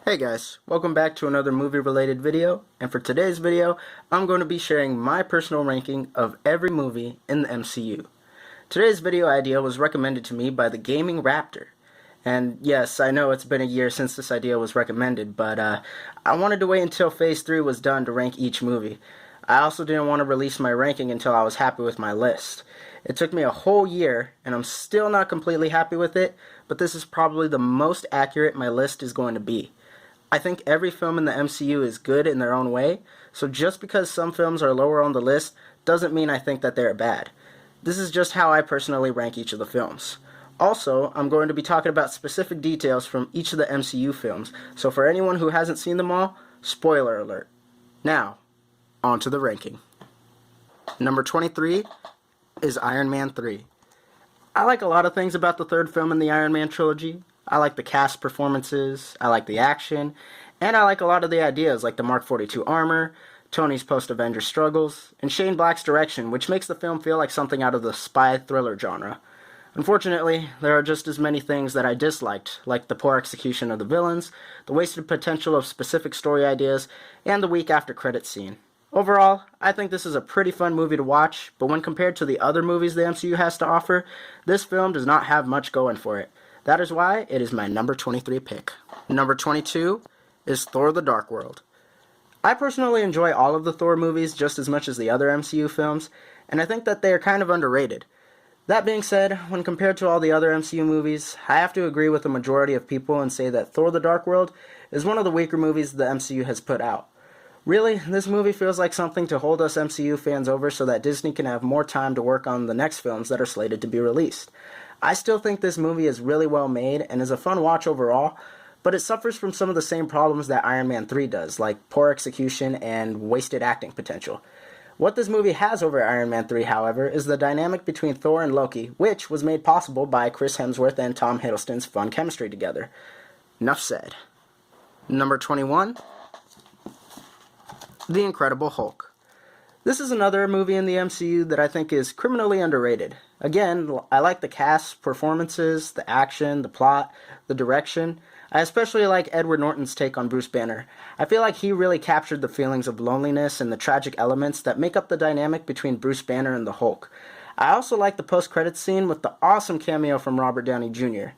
Hey guys, welcome back to another movie related video, and for today's video, I'm going to be sharing my personal ranking of every movie in the MCU. Today's video idea was recommended to me by the Gaming Raptor, and yes, I know it's been a year since this idea was recommended, but I wanted to wait until Phase 3 was done to rank each movie. I also didn't want to release my ranking until I was happy with my list. It took me a whole year, and I'm still not completely happy with it, but this is probably the most accurate my list is going to be. I think every film in the MCU is good in their own way, so just because some films are lower on the list doesn't mean I think that they're bad. This is just how I personally rank each of the films. Also, I'm going to be talking about specific details from each of the MCU films, so for anyone who hasn't seen them all, spoiler alert. Now, on to the ranking. Number 23 is Iron Man 3. I like a lot of things about the third film in the Iron Man trilogy. I like the cast performances, I like the action, and I like a lot of the ideas like the Mark 42 armor, Tony's post-Avenger struggles, and Shane Black's direction, which makes the film feel like something out of the spy thriller genre. Unfortunately, there are just as many things that I disliked, like the poor execution of the villains, the wasted potential of specific story ideas, and the weak after-credits scene. Overall, I think this is a pretty fun movie to watch, but when compared to the other movies the MCU has to offer, this film does not have much going for it. That is why it is my number 23 pick. Number 22 is Thor: The Dark World. I personally enjoy all of the Thor movies just as much as the other MCU films, and I think that they are kind of underrated. That being said, when compared to all the other MCU movies, I have to agree with the majority of people and say that Thor: The Dark World is one of the weaker movies the MCU has put out. Really, this movie feels like something to hold us MCU fans over so that Disney can have more time to work on the next films that are slated to be released. I still think this movie is really well made and is a fun watch overall, but it suffers from some of the same problems that Iron Man 3 does, like poor execution and wasted acting potential. What this movie has over Iron Man 3, however, is the dynamic between Thor and Loki, which was made possible by Chris Hemsworth and Tom Hiddleston's fun chemistry together. Enough said. Number 21, The Incredible Hulk. This is another movie in the MCU that I think is criminally underrated. Again, I like the cast, performances, the action, the plot, the direction. I especially like Edward Norton's take on Bruce Banner. I feel like he really captured the feelings of loneliness and the tragic elements that make up the dynamic between Bruce Banner and the Hulk. I also like the post-credits scene with the awesome cameo from Robert Downey Jr.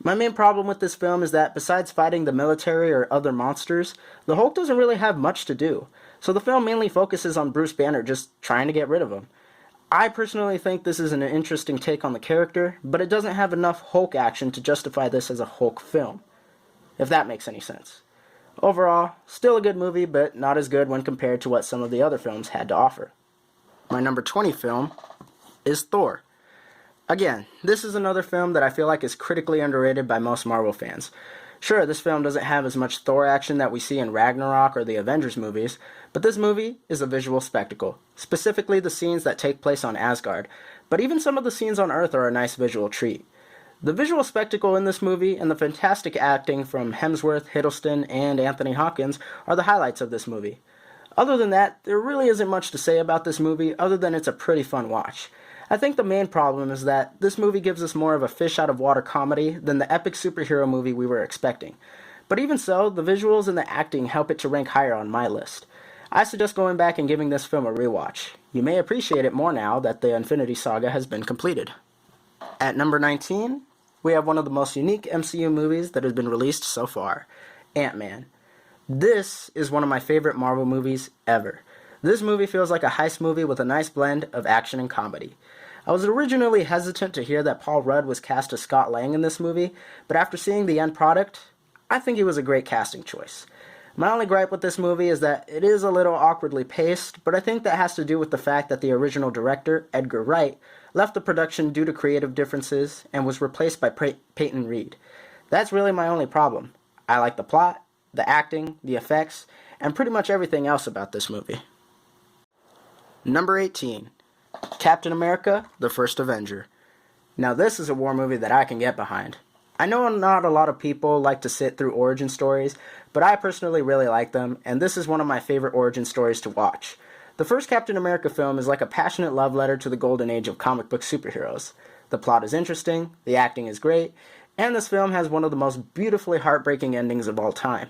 My main problem with this film is that besides fighting the military or other monsters, the Hulk doesn't really have much to do. So the film mainly focuses on Bruce Banner just trying to get rid of him. I personally think this is an interesting take on the character, but it doesn't have enough Hulk action to justify this as a Hulk film, if that makes any sense. Overall, still a good movie, but not as good when compared to what some of the other films had to offer. My number 20 film is Thor. Again, this is another film that I feel like is critically underrated by most Marvel fans. Sure, this film doesn't have as much Thor action that we see in Ragnarok or the Avengers movies, but this movie is a visual spectacle, specifically the scenes that take place on Asgard, but even some of the scenes on Earth are a nice visual treat. The visual spectacle in this movie and the fantastic acting from Hemsworth, Hiddleston, and Anthony Hopkins are the highlights of this movie. Other than that, there really isn't much to say about this movie other than it's a pretty fun watch. I think the main problem is that this movie gives us more of a fish-out-of-water comedy than the epic superhero movie we were expecting. But even so, the visuals and the acting help it to rank higher on my list. I suggest going back and giving this film a rewatch. You may appreciate it more now that the Infinity Saga has been completed. At number 19, we have one of the most unique MCU movies that has been released so far, Ant-Man. This is one of my favorite Marvel movies ever. This movie feels like a heist movie with a nice blend of action and comedy. I was originally hesitant to hear that Paul Rudd was cast as Scott Lang in this movie, but after seeing the end product, I think he was a great casting choice. My only gripe with this movie is that it is a little awkwardly paced, but I think that has to do with the fact that the original director, Edgar Wright, left the production due to creative differences and was replaced by Peyton Reed. That's really my only problem. I like the plot, the acting, the effects, and pretty much everything else about this movie. Number 18. Captain America: The First Avenger. Now this is a war movie that I can get behind. I know not a lot of people like to sit through origin stories, but I personally really like them, and this is one of my favorite origin stories to watch. The first Captain America film is like a passionate love letter to the golden age of comic book superheroes. The plot is interesting, the acting is great, and this film has one of the most beautifully heartbreaking endings of all time.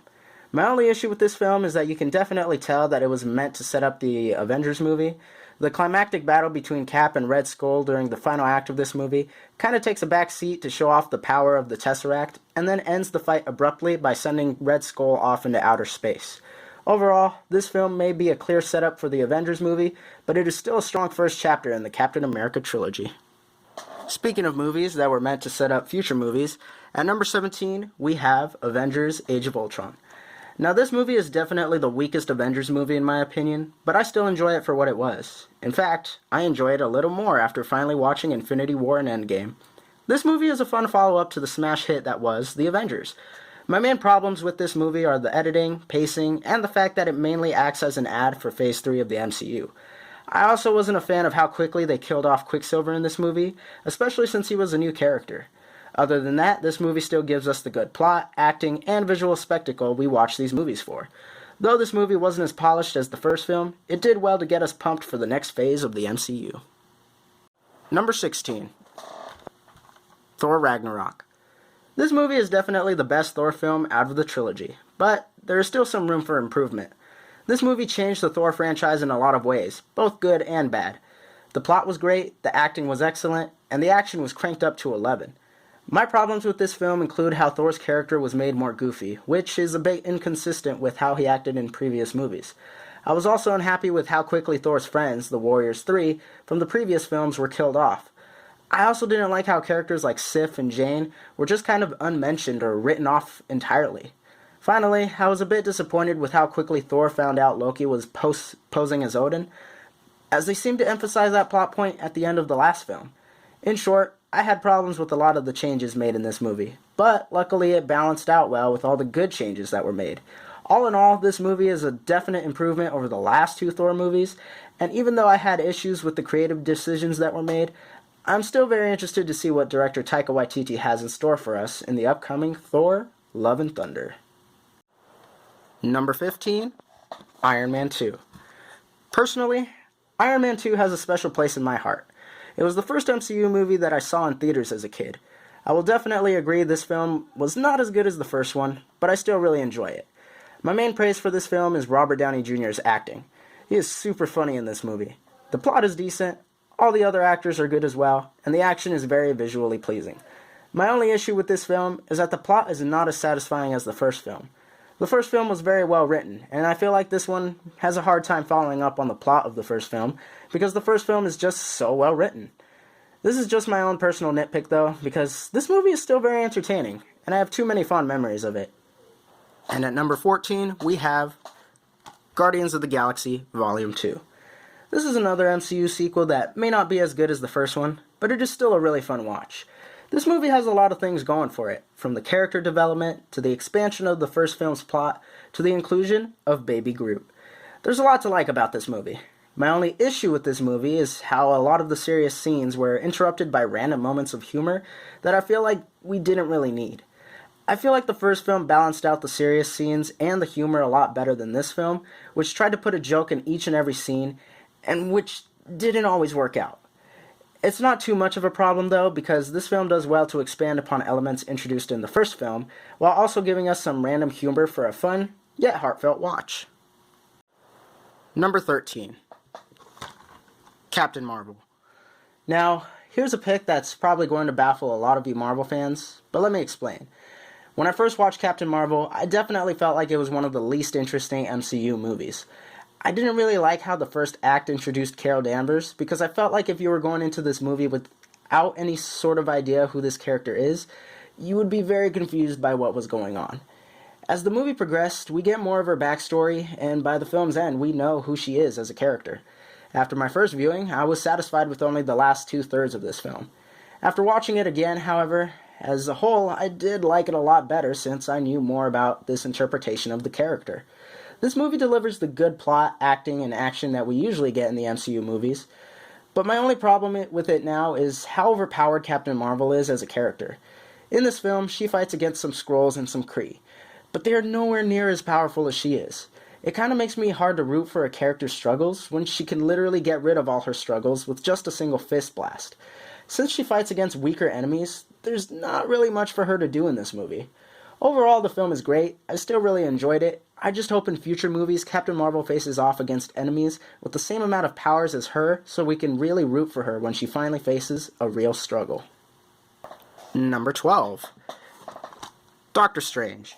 My only issue with this film is that you can definitely tell that it was meant to set up the Avengers movie. The climactic battle between Cap and Red Skull during the final act of this movie kind of takes a back seat to show off the power of the Tesseract, and then ends the fight abruptly by sending Red Skull off into outer space. Overall, this film may be a clear setup for the Avengers movie, but it is still a strong first chapter in the Captain America trilogy. Speaking of movies that were meant to set up future movies, at number 17 we have Avengers Age of Ultron. Now this movie is definitely the weakest Avengers movie in my opinion, but I still enjoy it for what it was. In fact, I enjoy it a little more after finally watching Infinity War and Endgame. This movie is a fun follow-up to the smash hit that was The Avengers. My main problems with this movie are the editing, pacing, and the fact that it mainly acts as an ad for Phase 3 of the MCU. I also wasn't a fan of how quickly they killed off Quicksilver in this movie, especially since he was a new character. Other than that, this movie still gives us the good plot, acting, and visual spectacle we watch these movies for. Though this movie wasn't as polished as the first film, it did well to get us pumped for the next phase of the MCU. Number 16. Thor Ragnarok. This movie is definitely the best Thor film out of the trilogy, but there is still some room for improvement. This movie changed the Thor franchise in a lot of ways, both good and bad. The plot was great, the acting was excellent, and the action was cranked up to 11. My problems with this film include how Thor's character was made more goofy, which is a bit inconsistent with how he acted in previous movies. I was also unhappy with how quickly Thor's friends, the Warriors 3, from the previous films were killed off. I also didn't like how characters like Sif and Jane were just kind of unmentioned or written off entirely. Finally, I was a bit disappointed with how quickly Thor found out Loki was posing as Odin, as they seemed to emphasize that plot point at the end of the last film. In short, I had problems with a lot of the changes made in this movie, but luckily it balanced out well with all the good changes that were made. All in all, this movie is a definite improvement over the last two Thor movies, and even though I had issues with the creative decisions that were made, I'm still very interested to see what director Taika Waititi has in store for us in the upcoming Thor: Love and Thunder. Number 15, Iron Man 2. Personally, Iron Man 2 has a special place in my heart. It was the first MCU movie that I saw in theaters as a kid. I will definitely agree this film was not as good as the first one, but I still really enjoy it. My main praise for this film is Robert Downey Jr.'s acting. He is super funny in this movie. The plot is decent, all the other actors are good as well, and the action is very visually pleasing. My only issue with this film is that the plot is not as satisfying as the first film. The first film was very well written, and I feel like this one has a hard time following up on the plot of the first film, because the first film is just so well written. This is just my own personal nitpick though, because this movie is still very entertaining, and I have too many fond memories of it. And at number 14, we have Guardians of the Galaxy Volume 2. This is another MCU sequel that may not be as good as the first one, but it is still a really fun watch. This movie has a lot of things going for it, from the character development, to the expansion of the first film's plot, to the inclusion of Baby Groot. There's a lot to like about this movie. My only issue with this movie is how a lot of the serious scenes were interrupted by random moments of humor that I feel like we didn't really need. I feel like the first film balanced out the serious scenes and the humor a lot better than this film, which tried to put a joke in each and every scene, and which didn't always work out. It's not too much of a problem though, because this film does well to expand upon elements introduced in the first film, while also giving us some random humor for a fun, yet heartfelt watch. Number 13. Captain Marvel. Now, here's a pick that's probably going to baffle a lot of you Marvel fans, but let me explain. When I first watched Captain Marvel, I definitely felt like it was one of the least interesting MCU movies. I didn't really like how the first act introduced Carol Danvers, because I felt like if you were going into this movie without any sort of idea who this character is, you would be very confused by what was going on. As the movie progressed, we get more of her backstory, and by the film's end, we know who she is as a character. After my first viewing, I was satisfied with only the last 2/3 of this film. After watching it again, however, as a whole, I did like it a lot better since I knew more about this interpretation of the character. This movie delivers the good plot, acting, and action that we usually get in the MCU movies, but my only problem with it now is how overpowered Captain Marvel is as a character. In this film, she fights against some Skrulls and some Kree, but they are nowhere near as powerful as she is. It kind of makes me hard to root for a character's struggles when she can literally get rid of all her struggles with just a single fist blast. Since she fights against weaker enemies, there's not really much for her to do in this movie. Overall, the film is great. I still really enjoyed it. I just hope in future movies Captain Marvel faces off against enemies with the same amount of powers as her so we can really root for her when she finally faces a real struggle. Number 12. Doctor Strange.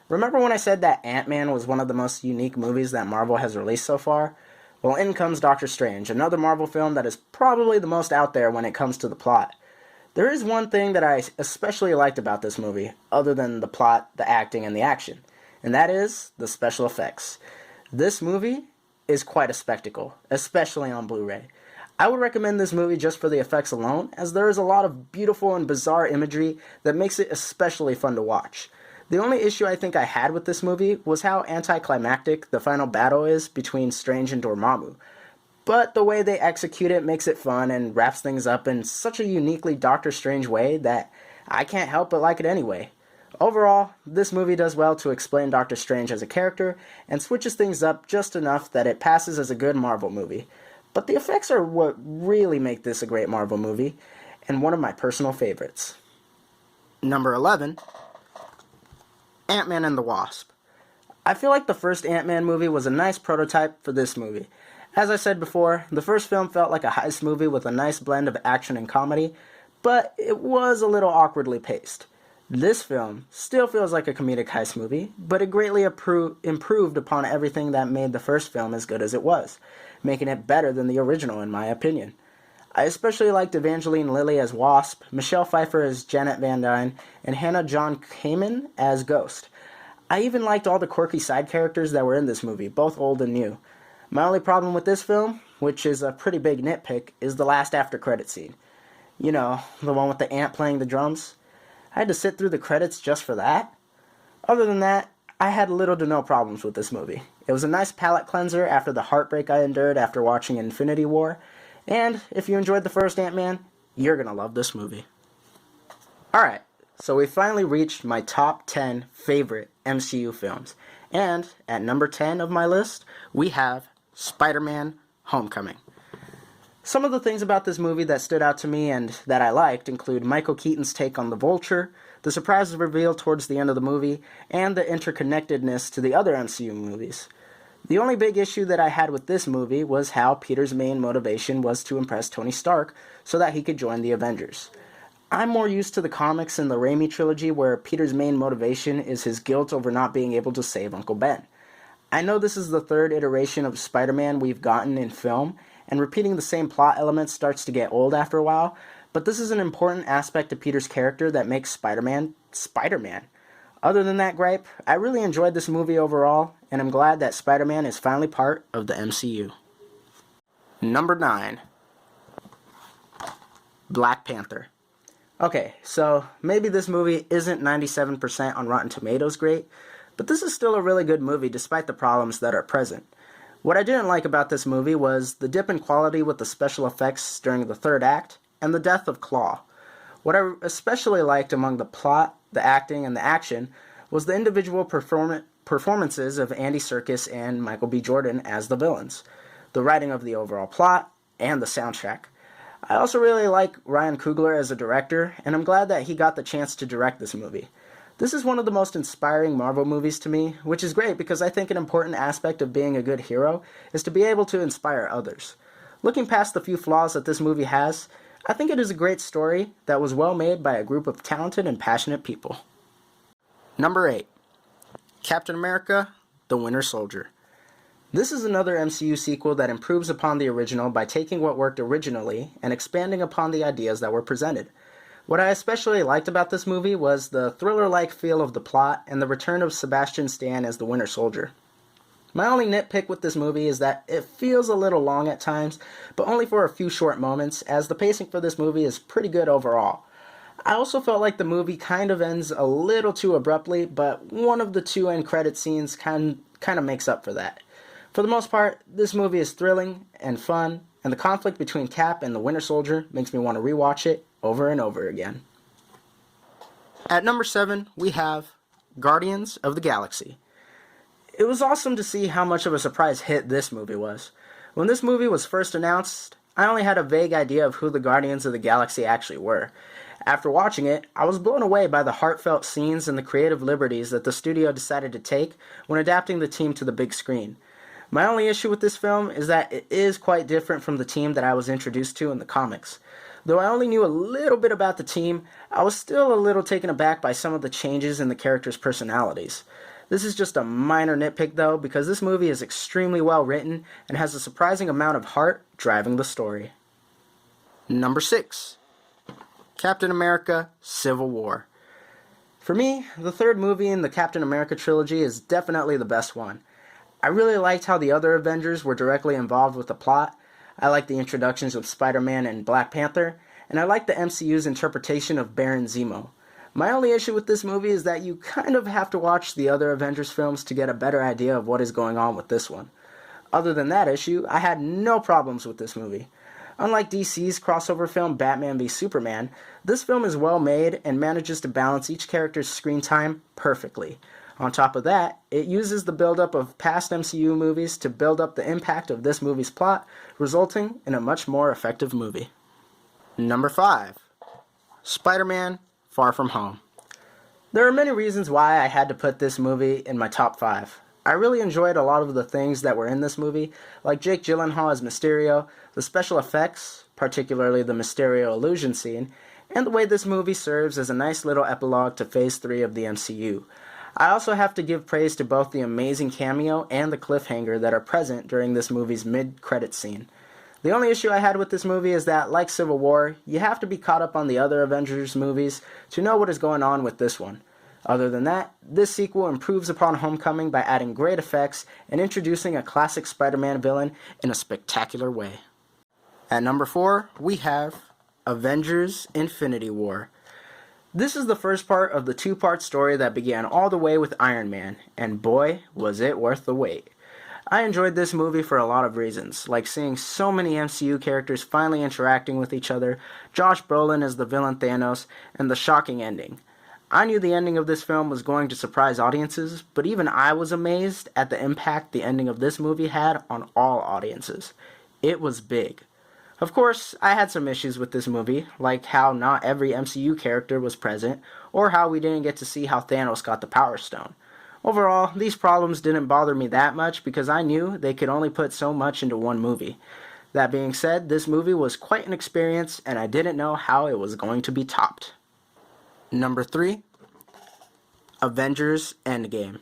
Remember when I said that Ant-Man was one of the most unique movies that Marvel has released so far? Well, in comes Doctor Strange, another Marvel film that is probably the most out there when it comes to the plot. There is one thing that I especially liked about this movie, other than the plot, the acting, and the action, and that is the special effects. This movie is quite a spectacle, especially on Blu-ray. I would recommend this movie just for the effects alone, as there is a lot of beautiful and bizarre imagery that makes it especially fun to watch. The only issue I think I had with this movie was how anticlimactic the final battle is between Strange and Dormammu. But the way they execute it makes it fun and wraps things up in such a uniquely Doctor Strange way that I can't help but like it anyway. Overall, this movie does well to explain Doctor Strange as a character and switches things up just enough that it passes as a good Marvel movie. But the effects are what really make this a great Marvel movie, and one of my personal favorites. Number 11. Ant-Man and the Wasp. I feel like the first Ant-Man movie was a nice prototype for this movie. As I said before, the first film felt like a heist movie with a nice blend of action and comedy, but it was a little awkwardly paced. This film still feels like a comedic heist movie, but it greatly improved upon everything that made the first film as good as it was, making it better than the original in my opinion. I especially liked Evangeline Lilly as Wasp, Michelle Pfeiffer as Janet Van Dyne, and Hannah John Kamen as Ghost. I even liked all the quirky side characters that were in this movie, both old and new. My only problem with this film, which is a pretty big nitpick, is the last after-credit scene. You know, the one with the ant playing the drums. I had to sit through the credits just for that. Other than that, I had little to no problems with this movie. It was a nice palate cleanser after the heartbreak I endured after watching Infinity War. And if you enjoyed the first Ant-Man, you're going to love this movie. Alright, so we finally reached my top 10 favorite MCU films. And at number 10 of my list, we have Spider-Man: Homecoming. Some of the things about this movie that stood out to me and that I liked include Michael Keaton's take on the Vulture, the surprise reveal towards the end of the movie, and the interconnectedness to the other MCU movies. The only big issue that I had with this movie was how Peter's main motivation was to impress Tony Stark so that he could join the Avengers. I'm more used to the comics in the Raimi trilogy where Peter's main motivation is his guilt over not being able to save Uncle Ben. I know this is the third iteration of Spider-Man we've gotten in film, and repeating the same plot elements starts to get old after a while, but this is an important aspect of Peter's character that makes Spider-Man, Spider-Man. Other than that gripe, I really enjoyed this movie overall, and I'm glad that Spider-Man is finally part of the MCU. Number 9. Black Panther. Okay, so maybe this movie isn't 97% on Rotten Tomatoes great, but this is still a really good movie despite the problems that are present. What I didn't like about this movie was the dip in quality with the special effects during the third act, and the death of Claw. What I especially liked among the plot, the acting, and the action was the individual performances of Andy Serkis and Michael B. Jordan as the villains, the writing of the overall plot, and the soundtrack. I also really like Ryan Coogler as a director, and I'm glad that he got the chance to direct this movie. This is one of the most inspiring Marvel movies to me, which is great because I think an important aspect of being a good hero is to be able to inspire others. Looking past the few flaws that this movie has, I think it is a great story that was well made by a group of talented and passionate people. Number 8. Captain America: The Winter Soldier. This is another MCU sequel that improves upon the original by taking what worked originally and expanding upon the ideas that were presented. What I especially liked about this movie was the thriller-like feel of the plot and the return of Sebastian Stan as the Winter Soldier. My only nitpick with this movie is that it feels a little long at times, but only for a few short moments, as the pacing for this movie is pretty good overall. I also felt like the movie kind of ends a little too abruptly, but one of the two end credit scenes kind of makes up for that. For the most part, this movie is thrilling and fun, and the conflict between Cap and the Winter Soldier makes me want to rewatch it over and over again. At number 7, we have Guardians of the Galaxy. It was awesome to see how much of a surprise hit this movie was. When this movie was first announced, I only had a vague idea of who the Guardians of the Galaxy actually were. After watching it, I was blown away by the heartfelt scenes and the creative liberties that the studio decided to take when adapting the team to the big screen. My only issue with this film is that it is quite different from the team that I was introduced to in the comics. Though I only knew a little bit about the team, I was still a little taken aback by some of the changes in the characters' personalities. This is just a minor nitpick though, because this movie is extremely well written and has a surprising amount of heart driving the story. Number 6. Captain America: Civil War. For me, the third movie in the Captain America trilogy is definitely the best one. I really liked how the other Avengers were directly involved with the plot. I liked the introductions of Spider-Man and Black Panther, and I liked the MCU's interpretation of Baron Zemo. My only issue with this movie is that you kind of have to watch the other Avengers films to get a better idea of what is going on with this one. Other than that issue, I had no problems with this movie. Unlike DC's crossover film Batman v Superman, this film is well made and manages to balance each character's screen time perfectly. On top of that, it uses the buildup of past MCU movies to build up the impact of this movie's plot, resulting in a much more effective movie. Number 5. Spider-Man: Far From Home. There are many reasons why I had to put this movie in my top 5. I really enjoyed a lot of the things that were in this movie, like Jake Gyllenhaal as Mysterio, the special effects, particularly the Mysterio illusion scene, and the way this movie serves as a nice little epilogue to Phase 3 of the MCU. I also have to give praise to both the amazing cameo and the cliffhanger that are present during this movie's mid-credits scene. The only issue I had with this movie is that, like Civil War, you have to be caught up on the other Avengers movies to know what is going on with this one. Other than that, this sequel improves upon Homecoming by adding great effects and introducing a classic Spider-Man villain in a spectacular way. At number 4, we have Avengers: Infinity War. This is the first part of the two-part story that began all the way with Iron Man, and boy, was it worth the wait. I enjoyed this movie for a lot of reasons, like seeing so many MCU characters finally interacting with each other, Josh Brolin as the villain Thanos, and the shocking ending. I knew the ending of this film was going to surprise audiences, but even I was amazed at the impact the ending of this movie had on all audiences. It was big. Of course, I had some issues with this movie, like how not every MCU character was present, or how we didn't get to see how Thanos got the Power Stone. Overall, these problems didn't bother me that much because I knew they could only put so much into one movie. That being said, this movie was quite an experience, and I didn't know how it was going to be topped. Number 3, Avengers: Endgame.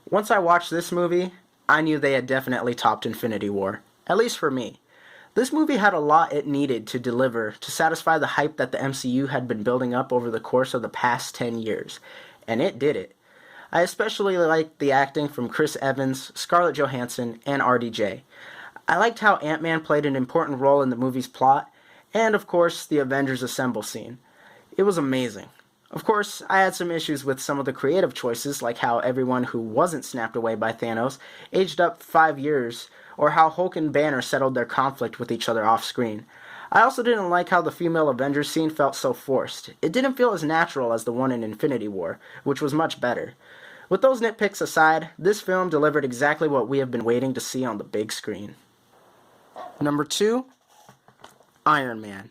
Once I watched this movie, I knew they had definitely topped Infinity War, at least for me. This movie had a lot it needed to deliver to satisfy the hype that the MCU had been building up over the course of the past 10 years, and it did it. I especially liked the acting from Chris Evans, Scarlett Johansson, and RDJ. I liked how Ant-Man played an important role in the movie's plot, and of course, the Avengers Assemble scene. It was amazing. Of course, I had some issues with some of the creative choices, like how everyone who wasn't snapped away by Thanos aged up 5 years, or how Hulk and Banner settled their conflict with each other off-screen. I also didn't like how the female Avengers scene felt so forced. It didn't feel as natural as the one in Infinity War, which was much better. With those nitpicks aside, this film delivered exactly what we have been waiting to see on the big screen. Number 2, Iron Man.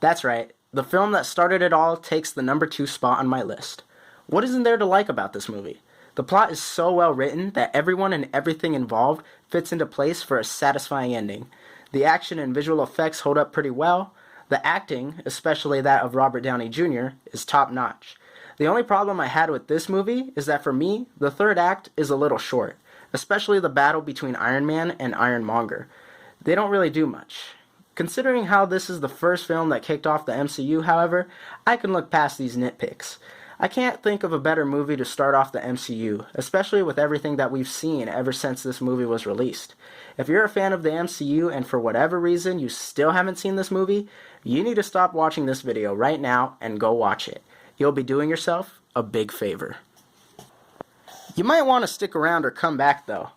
That's right. The film that started it all takes the number 2 spot on my list. What isn't there to like about this movie? The plot is so well written that everyone and everything involved fits into place for a satisfying ending. The action and visual effects hold up pretty well. The acting, especially that of Robert Downey Jr., is top notch. The only problem I had with this movie is that for me, the third act is a little short, especially the battle between Iron Man and Ironmonger. They don't really do much. Considering how this is the first film that kicked off the MCU, however, I can look past these nitpicks. I can't think of a better movie to start off the MCU, especially with everything that we've seen ever since this movie was released. If you're a fan of the MCU and for whatever reason you still haven't seen this movie, you need to stop watching this video right now and go watch it. You'll be doing yourself a big favor. You might want to stick around or come back though,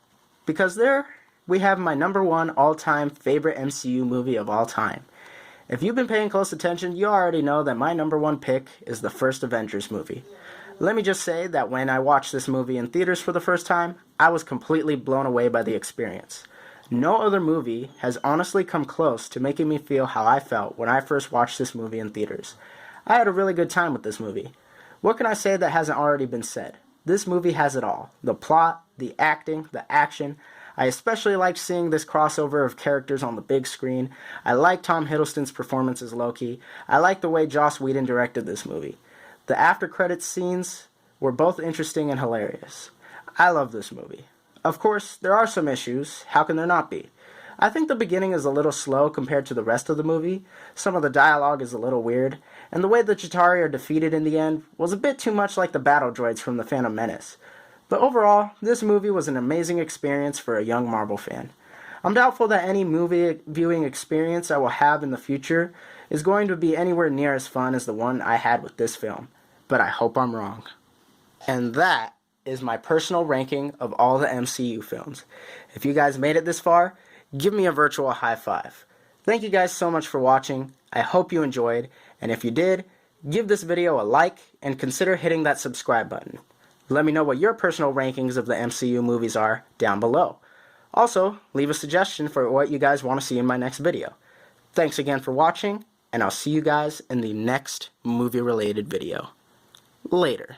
because there we have my number 1 all-time favorite MCU movie of all time. If you've been paying close attention, you already know that my number 1 pick is the first Avengers movie. Let me just say that when I watched this movie in theaters for the first time, I was completely blown away by the experience. No other movie has honestly come close to making me feel how I felt when I first watched this movie in theaters. I had a really good time with this movie. What can I say that hasn't already been said? This movie has it all. The plot, the acting, the action. I especially liked seeing this crossover of characters on the big screen. I like Tom Hiddleston's performance as Loki. I like the way Joss Whedon directed this movie. The after credits scenes were both interesting and hilarious. I love this movie. Of course, there are some issues. How can there not be? I think the beginning is a little slow compared to the rest of the movie. Some of the dialogue is a little weird, and the way the Chitauri are defeated in the end was a bit too much like the battle droids from The Phantom Menace. But overall, this movie was an amazing experience for a young Marvel fan. I'm doubtful that any movie viewing experience I will have in the future is going to be anywhere near as fun as the one I had with this film, but I hope I'm wrong. And that is my personal ranking of all the MCU films. If you guys made it this far, give me a virtual high five. Thank you guys so much for watching. I hope you enjoyed, and if you did, give this video a like and consider hitting that subscribe button. Let me know what your personal rankings of the MCU movies are down below. Also, leave a suggestion for what you guys want to see in my next video. Thanks again for watching, and I'll see you guys in the next movie-related video. Later.